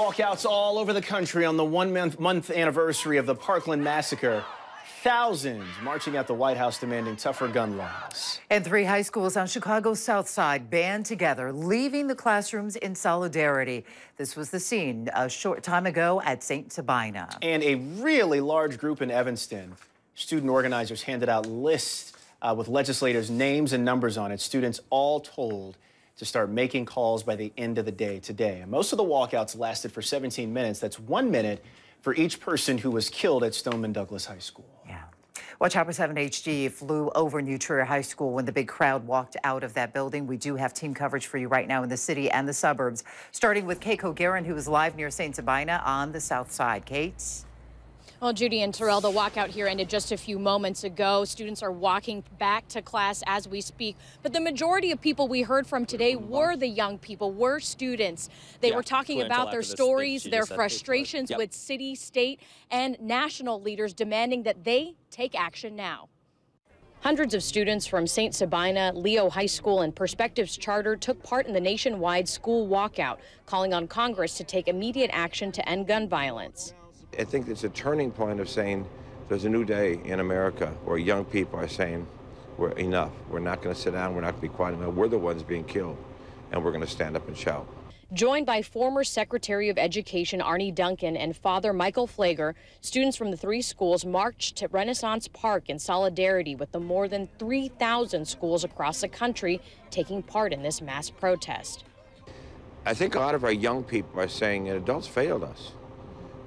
Walkouts all over the country on the one-month anniversary of the Parkland massacre. Thousands marching at the White House demanding tougher gun laws. And 3 high schools on Chicago's South Side band together, leaving the classrooms in solidarity. This was the scene a short time ago at St. Sabina. And a really large group in Evanston. Student organizers handed out lists with legislators' names and numbers on it. Students all told to start making calls by the end of the day today. And most of the walkouts lasted for 17 minutes. That's 1 minute for each person who was killed at Stoneman Douglas High School. Yeah. Well, Chopper 7 HD flew over New Trier High School when the big crowd walked out of that building. We do have team coverage for you right now in the city and the suburbs, starting with Kate Kogarin, who is live near St. Sabina on the South Side. Kate? Well, Judy and Terrell, the walkout here ended just a few moments ago. Students are walking back to class as we speak. But the majority of people we heard from today were the young people, were students. They were talking about their stories, their frustrations with city, state, and national leaders demanding that they take action now. Hundreds of students from St. Sabina, Leo High School, and Perspectives Charter took part in the nationwide school walkout, calling on Congress to take immediate action to end gun violence. I think it's a turning point of saying there's a new day in America where young people are saying we're enough. We're not going to sit down. We're not going to be quiet. We're the ones being killed, and we're going to stand up and shout. Joined by former Secretary of Education Arnie Duncan and Father Michael Flager, students from the 3 schools marched to Renaissance Park in solidarity with the more than 3,000 schools across the country taking part in this mass protest. I think a lot of our young people are saying that adults failed us.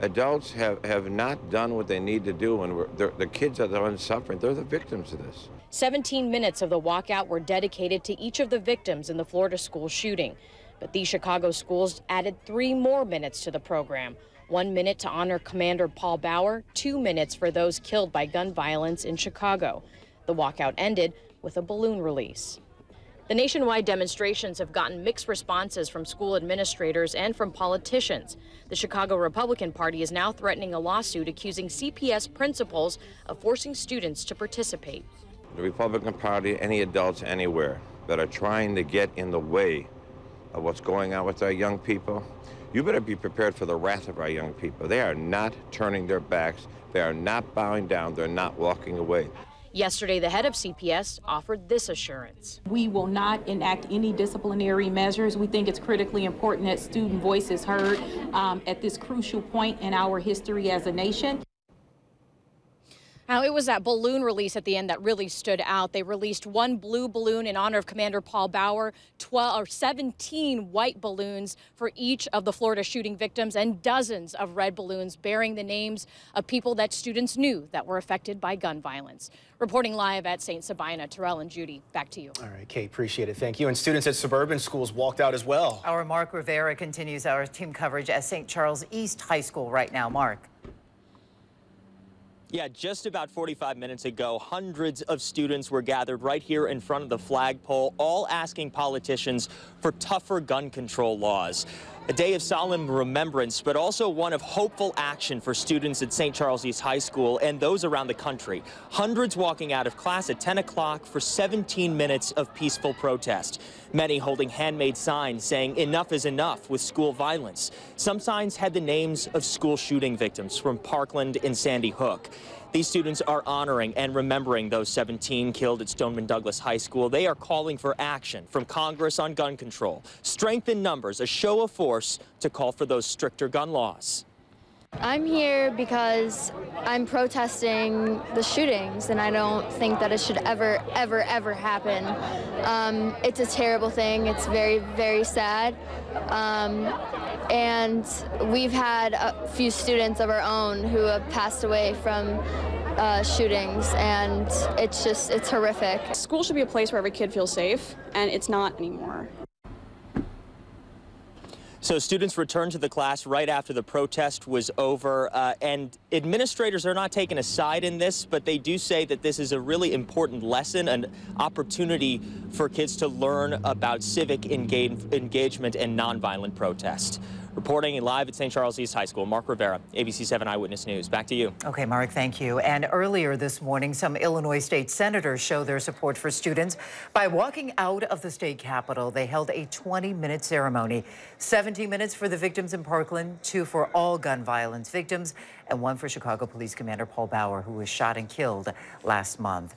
Adults have not done what they need to do, and the kids are the ones suffering. They're the victims of this. 17 minutes of the walkout were dedicated to each of the victims in the Florida school shooting. But these Chicago schools added 3 more minutes to the program. 1 minute to honor Commander Paul Bauer, 2 minutes for those killed by gun violence in Chicago. The walkout ended with a balloon release. The nationwide demonstrations have gotten mixed responses from school administrators and from politicians. The Chicago Republican Party is now threatening a lawsuit accusing CPS principals of forcing students to participate. The Republican Party, any adults anywhere that are trying to get in the way of what's going on with our young people, you better be prepared for the wrath of our young people. They are not turning their backs. They are not bowing down. They're not walking away. Yesterday, the head of CPS offered this assurance. We will not enact any disciplinary measures. We think it's critically important that student voice is heard at this crucial point in our history as a nation. Now, it was that balloon release at the end that really stood out. They released 1 blue balloon in honor of Commander Paul Bauer, 17 white balloons for each of the Florida shooting victims, and dozens of red balloons bearing the names of people that students knew that were affected by gun violence. Reporting live at St. Sabina, Terrell and Judy, back to you. All right, Kate, appreciate it. Thank you. And students at suburban schools walked out as well. Our Mark Rivera continues our team coverage at St. Charles East High School right now. Mark. Yeah, just about 45 minutes ago, hundreds of students were gathered right here in front of the flagpole, all asking politicians for tougher gun control laws. A day of solemn remembrance, but also one of hopeful action for students at St. Charles East High School and those around the country. Hundreds walking out of class at 10 o'clock for 17 minutes of peaceful protest. Many holding handmade signs saying enough is enough with school violence. Some signs had the names of school shooting victims from Parkland and Sandy Hook. These students are honoring and remembering those 17 killed at Stoneman Douglas High School. They are calling for action from Congress on gun control, strength in numbers, a show of force to call for those stricter gun laws. I'm here because I'm protesting the shootings, and I don't think that it should ever, ever, ever happen. It's a terrible thing. It's very, very sad. And we've had a few students of our own who have passed away from shootings, and it's horrific. School should be a place where every kid feels safe, and it's not anymore. So students returned to the class right after the protest was over, and administrators are not taking a side in this, but they do say that this is a really important lesson, an opportunity for kids to learn about civic engagement and nonviolent protest. Reporting live at St. Charles East High School, Mark Rivera, ABC 7 Eyewitness News. Back to you. Okay, Mark, thank you. And earlier this morning, some Illinois state senators showed their support for students by walking out of the state capitol. They held a 20-minute ceremony, 17 minutes for the victims in Parkland, 2 for all gun violence victims, and 1 for Chicago Police Commander Paul Bauer, who was shot and killed last month.